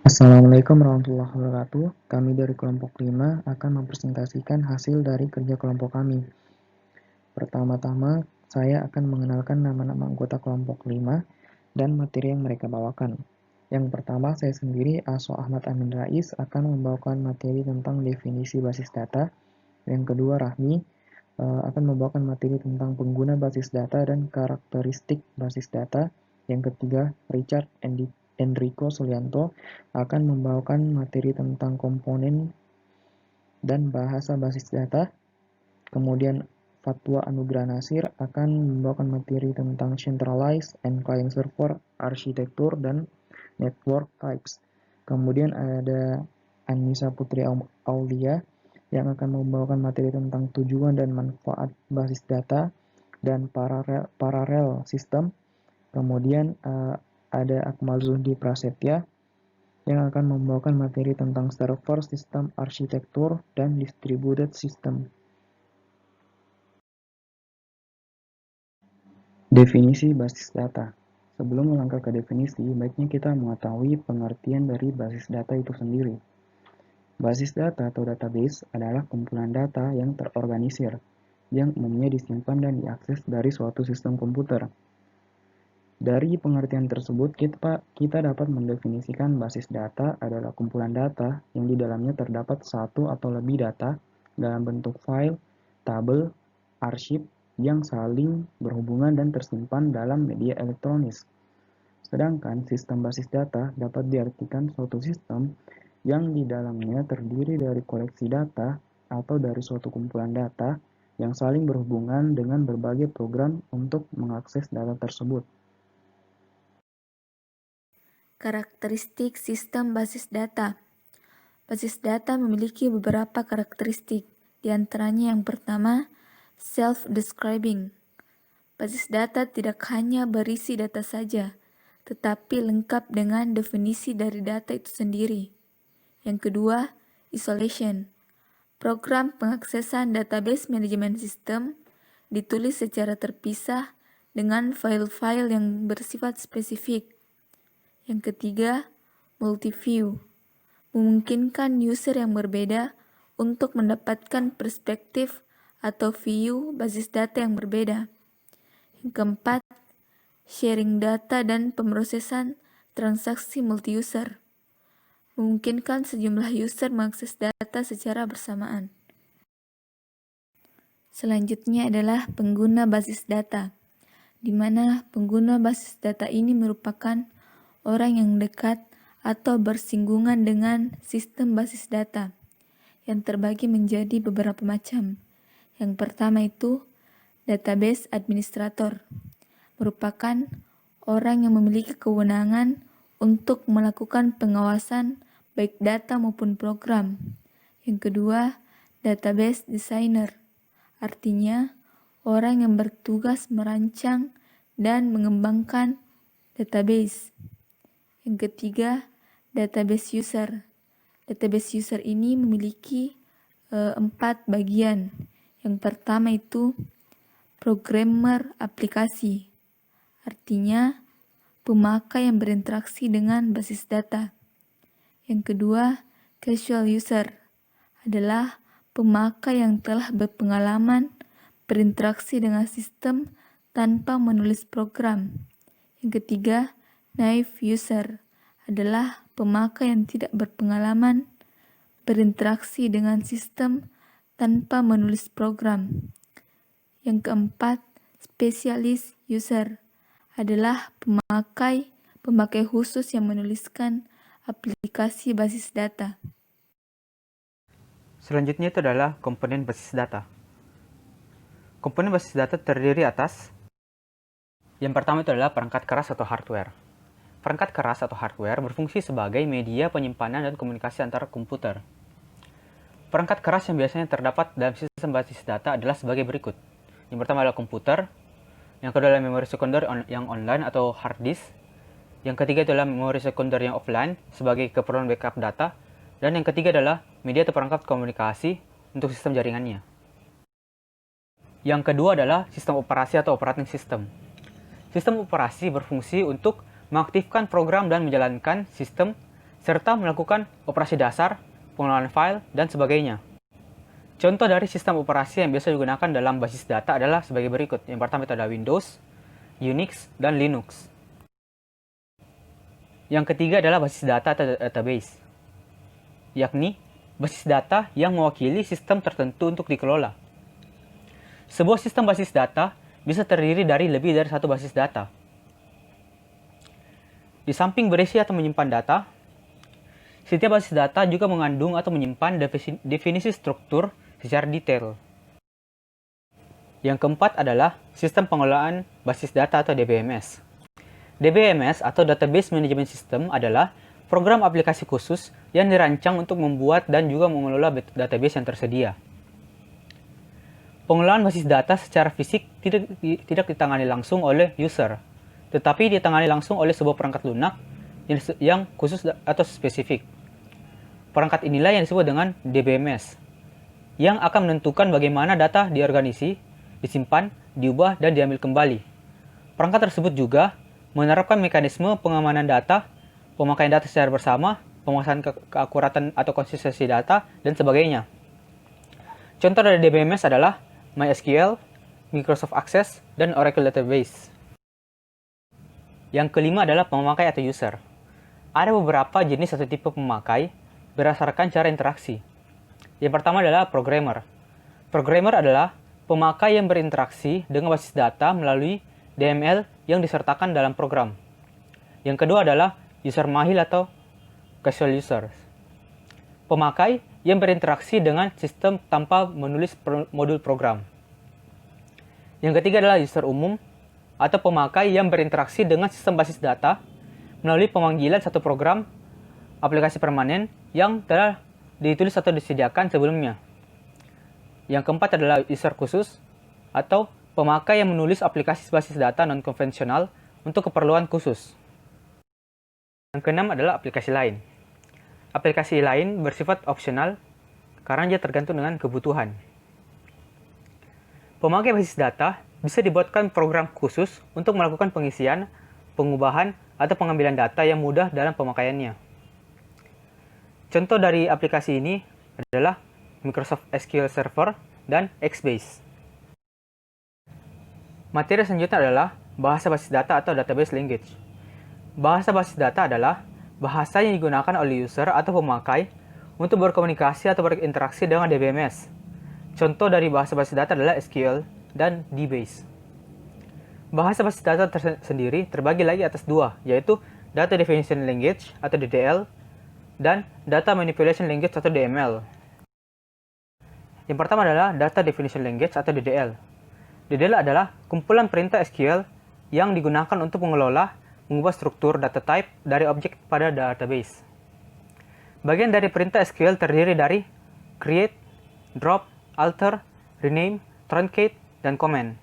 Assalamualaikum warahmatullahi wabarakatuh. Kami dari kelompok 5 akan mempresentasikan hasil dari kerja kelompok kami. Pertama-tama, saya akan mengenalkan nama-nama anggota kelompok 5 dan materi yang mereka bawakan. Yang pertama, saya sendiri, Aso Ahmad Amin Rais, akan membawakan materi tentang definisi basis data. Yang kedua, Rahmi akan membawakan materi tentang pengguna basis data dan karakteristik basis data. Yang ketiga, Richard Enrico Sulianto akan membawakan materi tentang komponen dan bahasa basis data. Kemudian Fatwa Anugrah Nasir akan membawakan materi tentang centralized and client server arsitektur dan network types. Kemudian ada Anissa Putri Aulia yang akan membawakan materi tentang tujuan dan manfaat basis data dan paralel sistem. Kemudian ada Akmal Zuhdi Prasetya yang akan membawakan materi tentang server sistem arsitektur dan distributed system. Definisi basis data. Sebelum melangkah ke definisi, baiknya kita mengetahui pengertian dari basis data itu sendiri. Basis data atau database adalah kumpulan data yang terorganisir, yang umumnya disimpan dan diakses dari suatu sistem komputer. Dari pengertian tersebut, kita dapat mendefinisikan basis data adalah kumpulan data yang di dalamnya terdapat satu atau lebih data dalam bentuk file, tabel, arsip yang saling berhubungan dan tersimpan dalam media elektronis. Sedangkan sistem basis data dapat diartikan suatu sistem yang di dalamnya terdiri dari koleksi data atau dari suatu kumpulan data yang saling berhubungan dengan berbagai program untuk mengakses data tersebut. Karakteristik sistem basis data. Basis data memiliki beberapa karakteristik, di antaranya yang pertama, self-describing. Basis data tidak hanya berisi data saja, tetapi lengkap dengan definisi dari data itu sendiri. Yang kedua, isolation. Program pengaksesan database management system ditulis secara terpisah dengan file-file yang bersifat spesifik. Yang ketiga, multi-view. Memungkinkan user yang berbeda untuk mendapatkan perspektif atau view basis data yang berbeda. Yang keempat, sharing data dan pemrosesan transaksi multi-user. Memungkinkan sejumlah user mengakses data secara bersamaan. Selanjutnya adalah pengguna basis data, di mana pengguna basis data ini merupakan orang yang dekat atau bersinggungan dengan sistem basis data yang terbagi menjadi beberapa macam. Yang pertama itu database administrator, merupakan orang yang memiliki kewenangan untuk melakukan pengawasan baik data maupun program. Yang kedua, database designer, artinya orang yang bertugas merancang dan mengembangkan database. Yang ketiga, database user. Database user ini memiliki 4 bagian. Yang pertama itu programmer aplikasi, artinya pemakai yang berinteraksi dengan basis data. Yang kedua, casual user adalah pemakai yang telah berpengalaman berinteraksi dengan sistem tanpa menulis program. Yang ketiga, naive user adalah pemakai yang tidak berpengalaman berinteraksi dengan sistem tanpa menulis program. Yang keempat, spesialis user adalah pemakai khusus yang menuliskan aplikasi basis data. Selanjutnya itu adalah komponen basis data. Komponen basis data terdiri atas yang pertama itu adalah perangkat keras atau hardware. Perangkat keras atau hardware berfungsi sebagai media penyimpanan dan komunikasi antara komputer. Perangkat keras yang biasanya terdapat dalam sistem basis data adalah sebagai berikut. Yang pertama adalah komputer, yang kedua adalah memori sekunder yang online atau hard disk, yang ketiga adalah memori sekunder yang offline sebagai keperluan backup data, dan yang ketiga adalah media atau perangkat komunikasi untuk sistem jaringannya. Yang kedua adalah sistem operasi atau operating system. Sistem operasi berfungsi untuk mengaktifkan program dan menjalankan sistem serta melakukan operasi dasar, pengelolaan file, dan sebagainya. Contoh dari sistem operasi yang biasa digunakan dalam basis data adalah sebagai berikut. Yang pertama itu ada Windows, Unix, dan Linux. Yang ketiga adalah basis data atau database, yakni basis data yang mewakili sistem tertentu untuk dikelola. Sebuah sistem basis data bisa terdiri dari lebih dari satu basis data. Di samping berisi atau menyimpan data, setiap basis data juga mengandung atau menyimpan definisi struktur secara detail. Yang keempat adalah sistem pengelolaan basis data atau DBMS. DBMS atau Database Management System adalah program aplikasi khusus yang dirancang untuk membuat dan juga mengelola database yang tersedia. Pengelolaan basis data secara fisik tidak ditangani langsung oleh user, tetapi ditangani langsung oleh sebuah perangkat lunak yang khusus atau spesifik. Perangkat inilah yang disebut dengan DBMS, yang akan menentukan bagaimana data diorganisasi, disimpan, diubah, dan diambil kembali. Perangkat tersebut juga menerapkan mekanisme pengamanan data, pemakaian data secara bersama, pemaksaan keakuratan atau konsistensi data, dan sebagainya. Contoh dari DBMS adalah MySQL, Microsoft Access, dan Oracle Database. Yang kelima adalah pemakai atau user. Ada beberapa jenis atau tipe pemakai berdasarkan cara interaksi. Yang pertama adalah programmer. Programmer adalah pemakai yang berinteraksi dengan basis data melalui DML yang disertakan dalam program. Yang kedua adalah user mahil atau casual users. Pemakai yang berinteraksi dengan sistem tanpa menulis modul program. Yang ketiga adalah user umum atau pemakai yang berinteraksi dengan sistem basis data melalui pemanggilan satu program aplikasi permanen yang telah ditulis atau disediakan sebelumnya. Yang keempat adalah user khusus atau pemakai yang menulis aplikasi basis data non-konvensional untuk keperluan khusus. Yang keenam adalah aplikasi lain. Aplikasi lain bersifat opsional karena dia tergantung dengan kebutuhan. Pemakai basis data bisa dibuatkan program khusus untuk melakukan pengisian, pengubahan, atau pengambilan data yang mudah dalam pemakaiannya. Contoh dari aplikasi ini adalah Microsoft SQL Server dan Xbase. Materi selanjutnya adalah bahasa basis data atau database language. Bahasa basis data adalah bahasa yang digunakan oleh user atau pemakai untuk berkomunikasi atau berinteraksi dengan DBMS. Contoh dari bahasa basis data adalah SQL dan DBase. Bahasa basis data tersendiri terbagi lagi atas dua, yaitu Data Definition Language atau DDL dan Data Manipulation Language atau DML. Yang pertama adalah Data Definition Language atau DDL. DDL adalah kumpulan perintah SQL yang digunakan untuk mengelola, mengubah struktur data type dari objek pada database. Bagian dari perintah SQL terdiri dari create, drop, alter, rename, truncate, dan comment.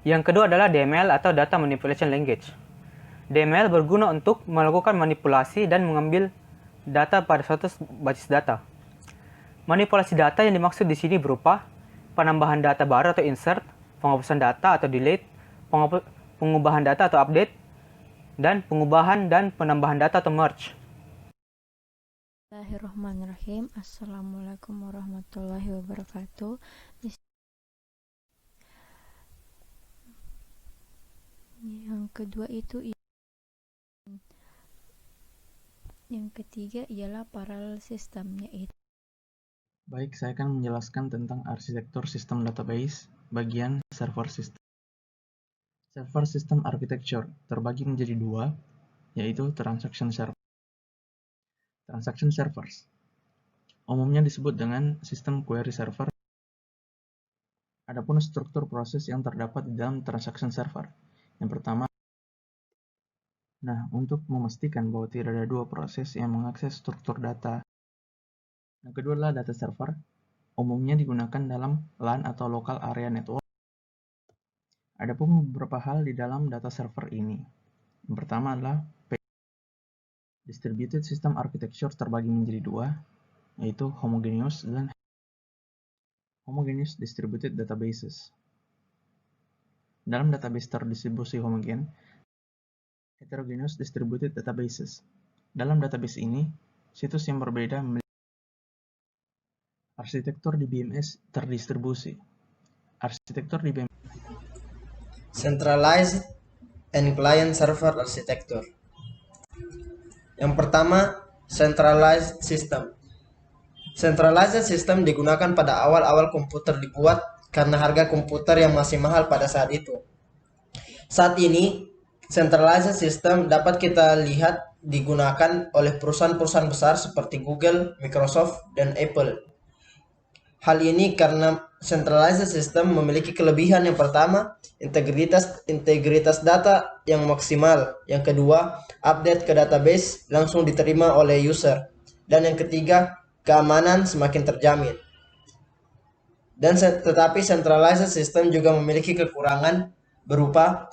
Yang kedua adalah DML atau Data Manipulation Language. DML berguna untuk melakukan manipulasi dan mengambil data pada suatu basis data. Manipulasi data yang dimaksud di sini berupa penambahan data baru atau insert, penghapusan data atau delete, pengubahan data atau update, dan pengubahan dan penambahan data atau merge. Bismillahirrahmanirrahim. Assalamualaikum warahmatullahi wabarakatuh. Yang kedua itu yang ketiga ialah parallel system, yaitu Baik, saya akan menjelaskan tentang arsitektur sistem database bagian server system. Server system architecture terbagi menjadi dua, yaitu transaction server. Transaction servers umumnya disebut dengan sistem query server. Adapun struktur proses yang terdapat di dalam transaction server. Yang pertama, untuk memastikan bahwa tidak ada dua proses yang mengakses struktur data. Yang kedua adalah data server, umumnya digunakan dalam LAN atau local area network. Adapun beberapa hal di dalam data server ini. Yang pertama adalah distributed system architecture terbagi menjadi dua, yaitu homogeneous dan homogeneous distributed databases. Dalam database terdistribusi homogen, Heterogeneous Distributed Databases. Dalam database ini, situs yang berbeda memiliki arsitektur di BMS terdistribusi. Arsitektur di BMS Centralized and Client-Server Architecture. Yang pertama, Centralized System. Centralized System digunakan pada awal-awal komputer dibuat karena harga komputer yang masih mahal pada saat itu. Saat ini, Centralized System dapat kita lihat digunakan oleh perusahaan-perusahaan besar seperti Google, Microsoft, dan Apple. Hal ini karena Centralized System memiliki kelebihan. Yang pertama, integritas data yang maksimal. Yang kedua, update ke database langsung diterima oleh user. Dan yang ketiga, keamanan semakin terjamin. Tetapi Centralized System juga memiliki kekurangan berupa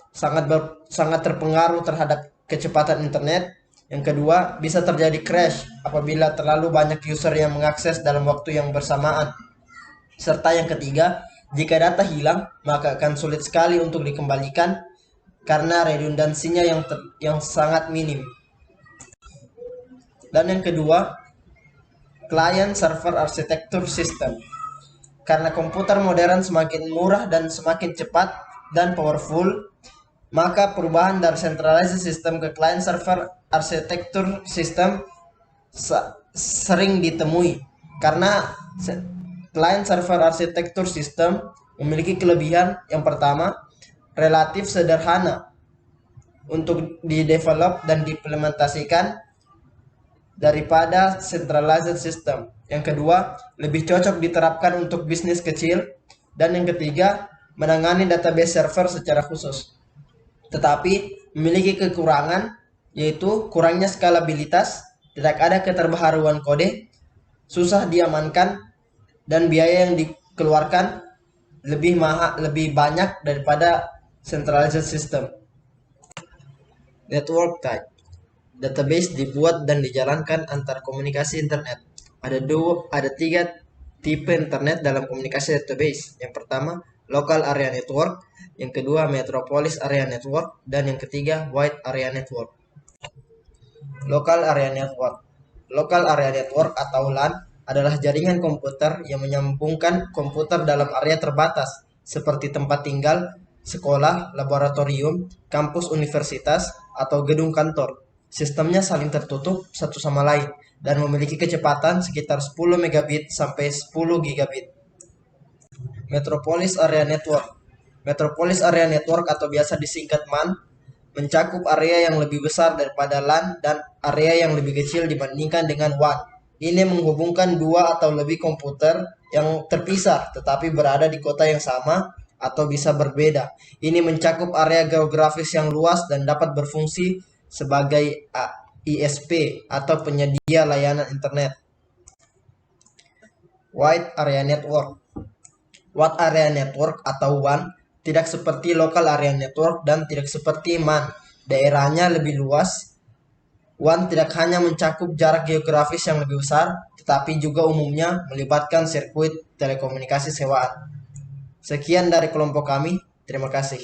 sangat terpengaruh terhadap kecepatan internet. Yang kedua, bisa terjadi crash apabila terlalu banyak user yang mengakses dalam waktu yang bersamaan. Serta yang ketiga, jika data hilang, maka akan sulit sekali untuk dikembalikan karena redundansinya yang sangat minim. Dan yang kedua, Client Server Architecture System. Karena komputer modern semakin murah dan semakin cepat dan powerful, maka perubahan dari Centralized System ke Client Server Architecture System sering ditemui. Karena Client Server Architecture System memiliki kelebihan. Yang pertama, relatif sederhana untuk di-develop dan diimplementasikan daripada Centralized System. Yang kedua, lebih cocok diterapkan untuk bisnis kecil. Dan yang ketiga, menangani database server secara khusus. Tetapi memiliki kekurangan, yaitu kurangnya skalabilitas, tidak ada keterbaharuan kode, susah diamankan, dan biaya yang dikeluarkan lebih banyak daripada Centralized System. Network type. Database dibuat dan dijalankan antar komunikasi internet. Ada tiga tipe internet dalam komunikasi database. Yang pertama, Local Area Network. Yang kedua, Metropolis Area Network. Dan yang ketiga, Wide Area Network. Local Area Network. Local Area Network atau LAN adalah jaringan komputer yang menyambungkan komputer dalam area terbatas seperti tempat tinggal, sekolah, laboratorium, kampus universitas, atau gedung kantor. Sistemnya saling tertutup satu sama lain dan memiliki kecepatan sekitar 10 megabit sampai 10 gigabit. Metropolis Area Network. Metropolis Area Network atau biasa disingkat MAN mencakup area yang lebih besar daripada LAN dan area yang lebih kecil dibandingkan dengan WAN. Ini menghubungkan dua atau lebih komputer yang terpisah tetapi berada di kota yang sama atau bisa berbeda. Ini mencakup area geografis yang luas dan dapat berfungsi sebagai ISP atau penyedia layanan internet. Wide Area Network. Wide Area Network atau WAN tidak seperti Local Area Network dan tidak seperti MAN. Daerahnya lebih luas. WAN tidak hanya mencakup jarak geografis yang lebih besar, tetapi juga umumnya melibatkan sirkuit telekomunikasi sewaan. Sekian dari kelompok kami. Terima kasih.